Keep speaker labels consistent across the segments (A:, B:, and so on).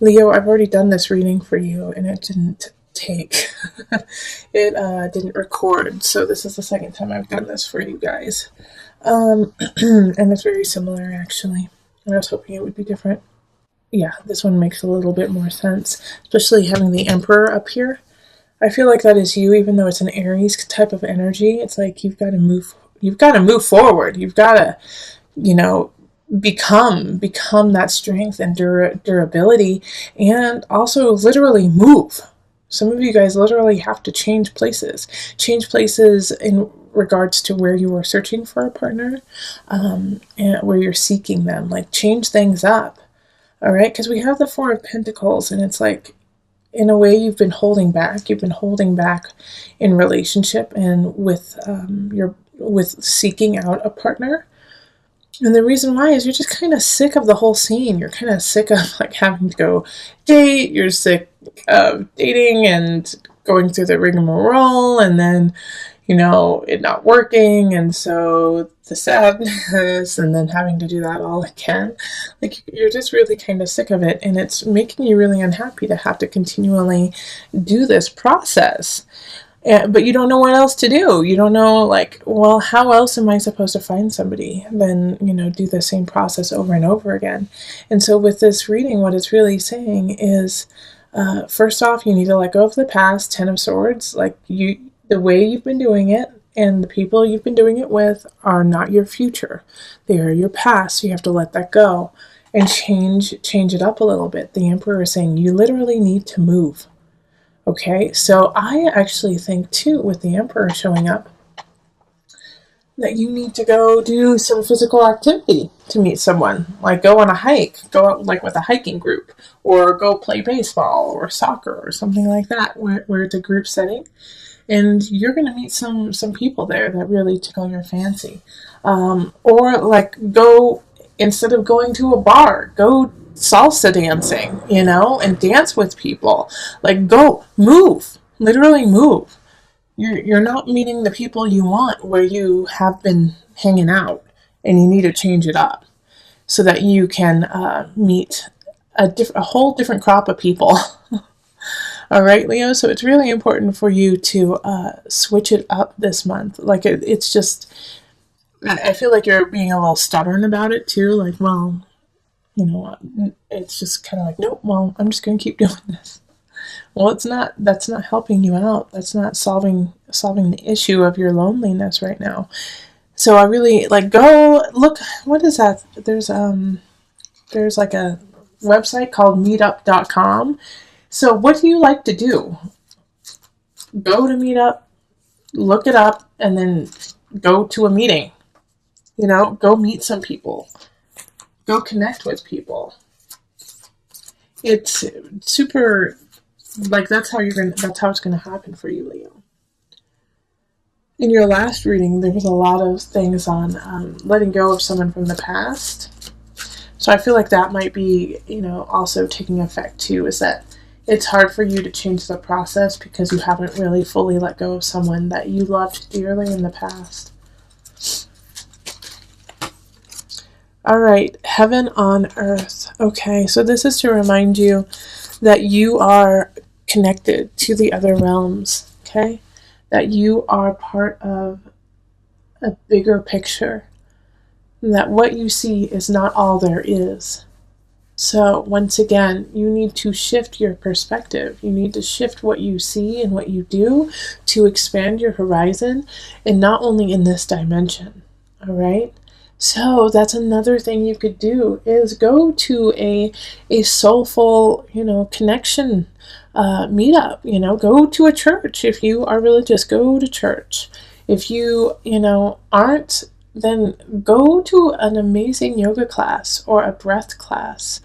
A: Leo, I've already done this reading for you and it didn't take. It didn't record, so this is the second time I've done this for you guys. And it's very similar actually. I was hoping it would be different. Yeah, this one makes a little bit more sense, especially having the Emperor up here. I feel like that is you, even though it's an Aries type of energy. It's like you've got to move forward. You've got to, you know, become that strength and durability, and also literally move. Some of you guys literally have to change places in regards to where you are searching for a partner, and where you're seeking them. Like, change things up. All right, because we have the Four of Pentacles, and it's like, in a way, you've been holding back. You've been holding back in relationship and with seeking out a partner. And the reason why is you're just kind of sick of the whole scene. You're kind of sick of like having to go date. You're sick of dating and going through the rigmarole, and then, you know, it not working, and so the sadness, and then having to do that all again. Like, you're just really kind of sick of it, and it's making you really unhappy to have to continually do this process. But you don't know what else to do. You don't know, like, well, how else am I supposed to find somebody than, you know, do the same process over and over again? And so with this reading, what it's really saying is, first off, you need to let go of the past. Ten of Swords. Like, the way you've been doing it and the people you've been doing it with are not your future. They are your past. So you have to let that go and change it up a little bit. The Emperor is saying you literally need to move. Okay, so I actually think too, with the Emperor showing up, that you need to go do some physical activity to meet someone. Like, go on a hike, go out like with a hiking group, or go play baseball or soccer or something like that, where it's a group setting. And you're going to meet some people there that really tickle your fancy. Or like, go, instead of going to a bar, go salsa dancing, you know, and dance with people. Like, go, move, literally move. You're not meeting the people you want where you have been hanging out, and you need to change it up so that you can meet a whole different crop of people. All right, Leo, so it's really important for you to switch it up this month. Like, it's just, I feel like you're being a little stubborn about it too. Like, well, you know, it's just kind of like, nope, well, I'm just going to keep doing this. Well, that's not helping you out. That's not solving the issue of your loneliness right now. So I really, like, go look, what is that? There's like a website called meetup.com. So what do you like to do? Go to Meetup, look it up, and then go to a meeting. You know, go meet some people. Go connect with people. It's super, like, that's how it's gonna happen for you, Leo. In your last reading, there was a lot of things on letting go of someone from the past. So I feel like that might be, you know, also taking effect too, is that it's hard for you to change the process because you haven't really fully let go of someone that you loved dearly in the past. All right, heaven on earth. Okay, so this is to remind you that you are connected to the other realms, okay? That you are part of a bigger picture. That what you see is not all there is. So once again, you need to shift your perspective. You need to shift what you see and what you do to expand your horizon, and not only in this dimension. All right? So that's another thing you could do, is go to a soulful, you know, connection meetup. You know, go to a church. If you are religious, go to church. If you, you know, aren't, then go to an amazing yoga class or a breath class.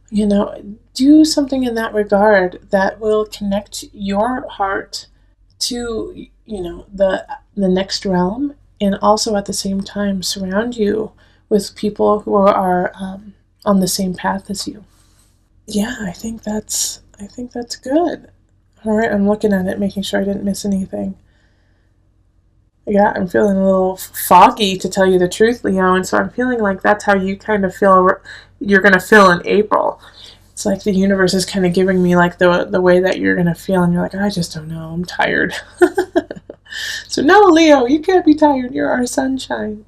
A: You know, do something in that regard that will connect your heart to, you know, the next realm, and also at the same time surround you with people who are on the same path as you. Yeah, I think that's good. All right, I'm looking at it, making sure I didn't miss anything. Yeah, I'm feeling a little foggy, to tell you the truth, Leo, and so I'm feeling like that's how you kind of feel you're going to feel in April. It's like the universe is kind of giving me like the way that you're gonna feel, and you're like, I just don't know, I'm tired. So no, Leo, you can't be tired. You're our sunshine.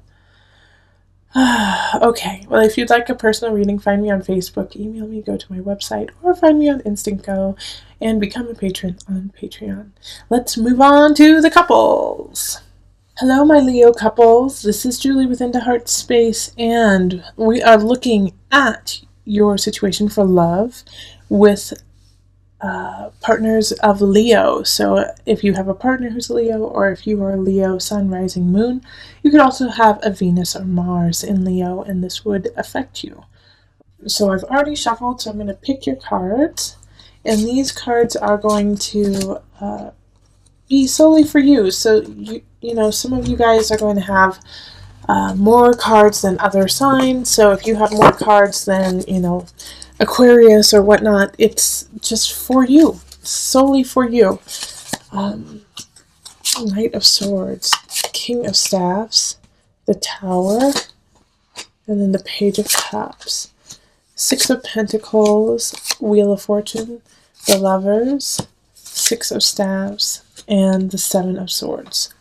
A: Okay, well, if you'd like a personal reading, find me on Facebook, email me, go to my website, or find me on Instant Go and become a patron on Patreon. Let's move on to the couples. Hello, my Leo couples. This is Julie with Into Heart Space, and we are looking at your situation for love with partners of Leo. So if you have a partner who's Leo, or if you are a Leo sun, rising, moon, you could also have a Venus or Mars in Leo, and this would affect you. So I've already shuffled, so I'm going to pick your cards, and these cards are going to be solely for you. So you know, some of you guys are going to have more cards than other signs. So if you have more cards than, you know, Aquarius or whatnot, it's just for you, solely for you. Knight of Swords, King of Staffs, the Tower, and then the Page of Cups, Six of Pentacles, Wheel of Fortune, the Lovers, Six of Staves, and the Seven of Swords,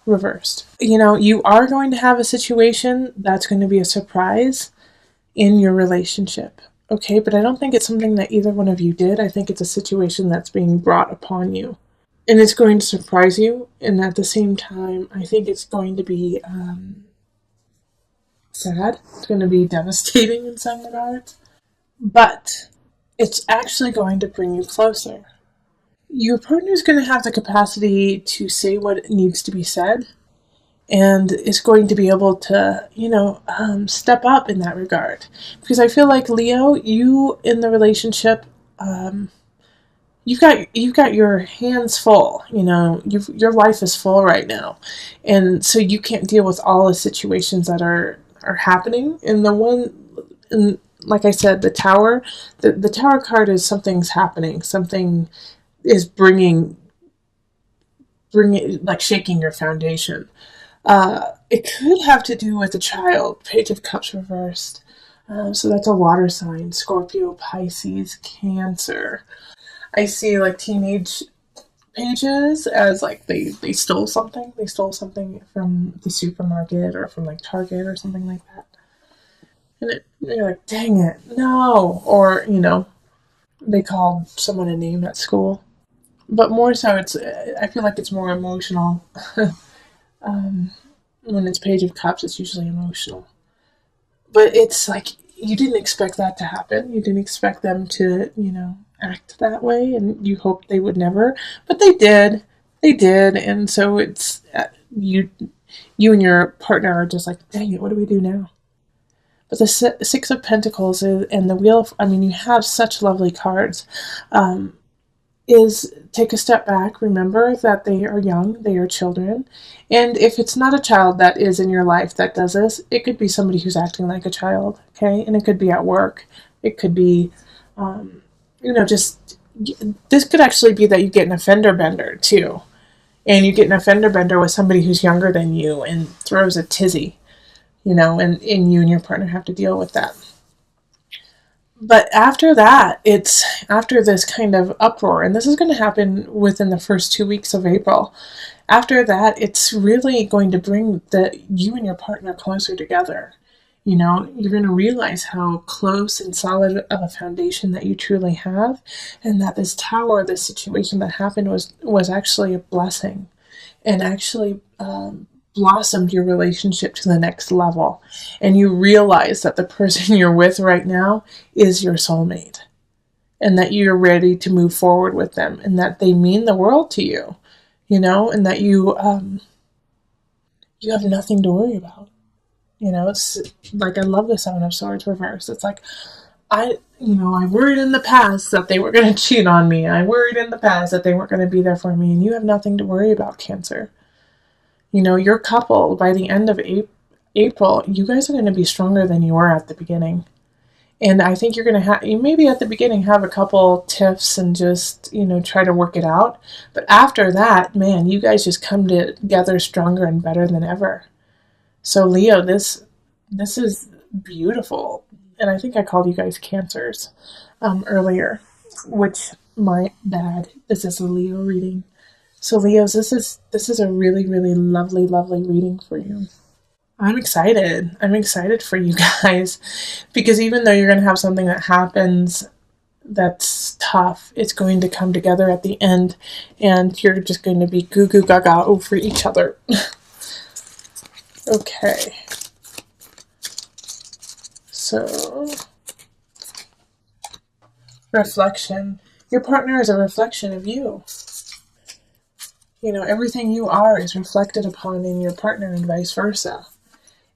A: reversed. You know, you are going to have a situation that's going to be a surprise in your relationship. Okay, but I don't think it's something that either one of you did. I think it's a situation that's being brought upon you. And it's going to surprise you. And at the same time, I think it's going to be sad. It's going to be devastating in some regards. But it's actually going to bring you closer. Your partner is going to have the capacity to say what needs to be said, and is going to be able to, you know, step up in that regard. Because I feel like, Leo, you in the relationship, you've got your hands full. You know, your life is full right now, and so you can't deal with all the situations that are happening. And like I said, the Tower, the Tower card is something's happening, something is bringing like shaking your foundation. It could have to do with a child. Page of Cups reversed. So that's a water sign. Scorpio, Pisces, Cancer. I see like teenage pages as like they stole something. They stole something from the supermarket or from like Target or something like that. And you're like, dang it, no. Or, you know, they called someone a name at school. But more so, I feel like it's more emotional. When it's Page of Cups, it's usually emotional. But it's like, you didn't expect that to happen. You didn't expect them to, you know, act that way, and you hoped they would never. But they did. They did. And so it's, you and your partner are just like, dang it, what do we do now? But the Six of Pentacles and the Wheel of, I mean, you have such lovely cards. Is take a step back, remember that they are young, they are children, and if it's not a child that is in your life that does this, it could be somebody who's acting like a child, okay? And it could be at work, it could be, you know, just, this could actually be that you get an fender bender too, and you get an fender bender with somebody who's younger than you and throws a tizzy, you know, and you and your partner have to deal with that. But after that, it's after this kind of uproar, and this is going to happen within the first 2 weeks of April. After that, it's really going to bring you and your partner closer together. You know, you're going to realize how close and solid of a foundation that you truly have, and that this Tower, this situation that happened was actually a blessing, and actually blossomed your relationship to the next level. And you realize that the person you're with right now is your soulmate, and that you're ready to move forward with them, and that they mean the world to you, you know, and that you have nothing to worry about. You know, it's like, I love the Seven of Swords reversed. It's like, I worried in the past that they were going to cheat on me. I worried in the past that they weren't going to be there for me, and you have nothing to worry about, Cancer. You know, your couple, by the end of April, you guys are going to be stronger than you were at the beginning. And I think you're going to you maybe at the beginning have a couple tiffs and just, you know, try to work it out. But after that, man, you guys just come together stronger and better than ever. So Leo, this is beautiful. And I think I called you guys Cancers. earlier, which my bad. This is a Leo reading. So Leos, this is a really, really lovely, lovely reading for you. I'm excited. I'm excited for you guys because even though you're going to have something that happens that's tough, it's going to come together at the end and you're just going to be goo goo gaga over each other. Okay. So, reflection. Your partner is a reflection of you. You know, everything you are is reflected upon in your partner and vice versa.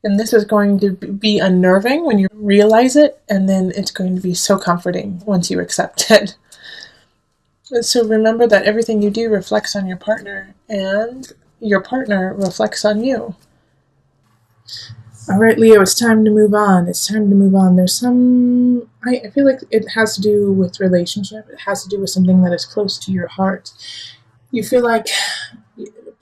A: And this is going to be unnerving when you realize it, and then it's going to be so comforting once you accept it. So remember that everything you do reflects on your partner, and your partner reflects on you. All right, Leo, it's time to move on. It's time to move on. There's some, I feel like it has to do with relationship. It has to do with something that is close to your heart. You feel like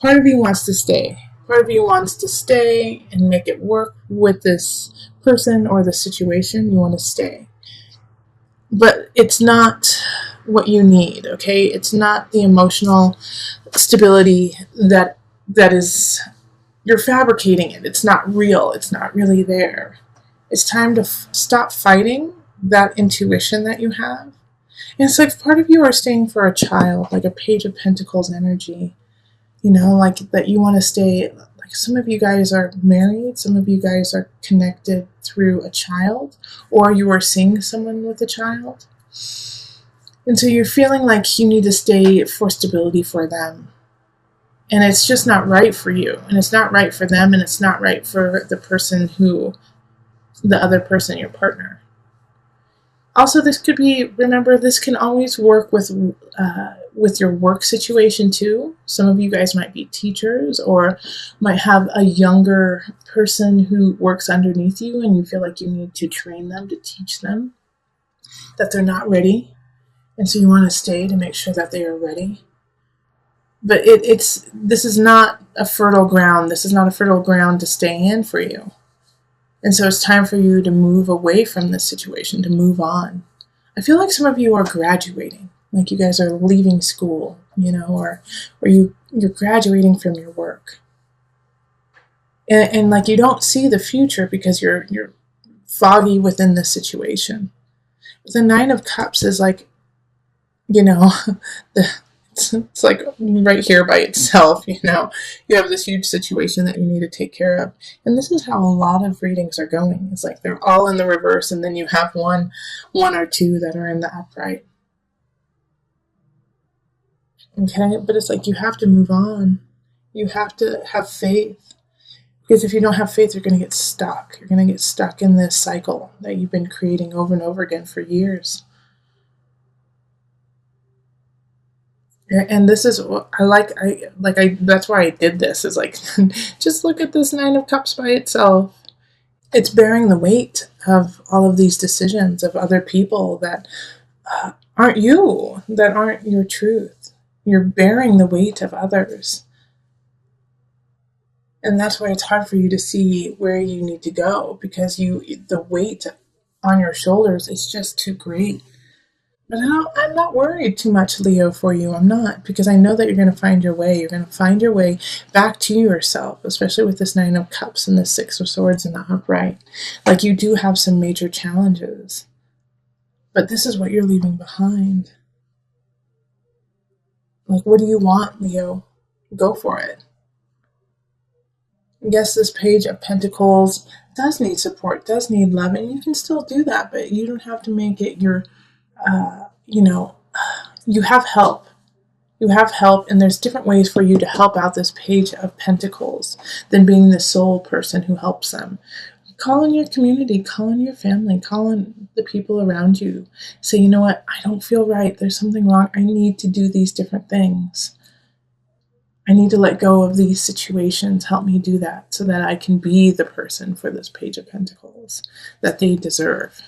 A: part of you wants to stay. Part of you wants to stay and make it work with this person or the situation. You want to stay. But it's not what you need, okay? It's not the emotional stability that is, you're fabricating it. It's not real. It's not really there. It's time to stop fighting that intuition that you have. And it's like part of you are staying for a child, like a Page of Pentacles energy. You know, like that you want to stay, like some of you guys are married, some of you guys are connected through a child, or you are seeing someone with a child. And so you're feeling like you need to stay for stability for them. And it's just not right for you. And it's not right for them, and it's not right for the person the other person, your partner. Also, this could be, remember, this can always work with your work situation too. Some of you guys might be teachers or might have a younger person who works underneath you and you feel like you need to train them, to teach them that they're not ready. And so you want to stay to make sure that they are ready. But this is not a fertile ground. This is not a fertile ground to stay in for you. And so it's time for you to move away from this situation, to move on. I feel like some of you are graduating, like you guys are leaving school, you know, or you're graduating from your work. And like you don't see the future because you're foggy within this situation. The Nine of Cups is like, you know, it's like right here by itself, you know. You have this huge situation that you need to take care of. And this is how a lot of readings are going. It's like they're all in the reverse, and then you have one or two that are in the upright. Okay? But it's like you have to move on. You have to have faith. Because if you don't have faith, you're going to get stuck. You're going to get stuck in this cycle that you've been creating over and over again for years. And this is what that's why I did this, is like, just look at this Nine of Cups by itself. It's bearing the weight of all of these decisions of other people that aren't you, that aren't your truth. You're bearing the weight of others. And that's why it's hard for you to see where you need to go, because the weight on your shoulders is just too great. But I'm not worried too much, Leo, for you. I'm not, because I know that you're going to find your way. You're going to find your way back to yourself, especially with this Nine of Cups and the Six of Swords in the upright. Like, you do have some major challenges, but this is what you're leaving behind. Like, what do you want, Leo? Go for it. Yes, this Page of Pentacles does need support, does need love, and you can still do that, but you don't have to make it your... you have help. You have help, and there's different ways for you to help out this Page of Pentacles than being the sole person who helps them. Call in your community, call in your family, call in the people around you. Say, you know what, I don't feel right. There's something wrong. I need to do these different things. I need to let go of these situations. Help me do that so that I can be the person for this Page of Pentacles that they deserve.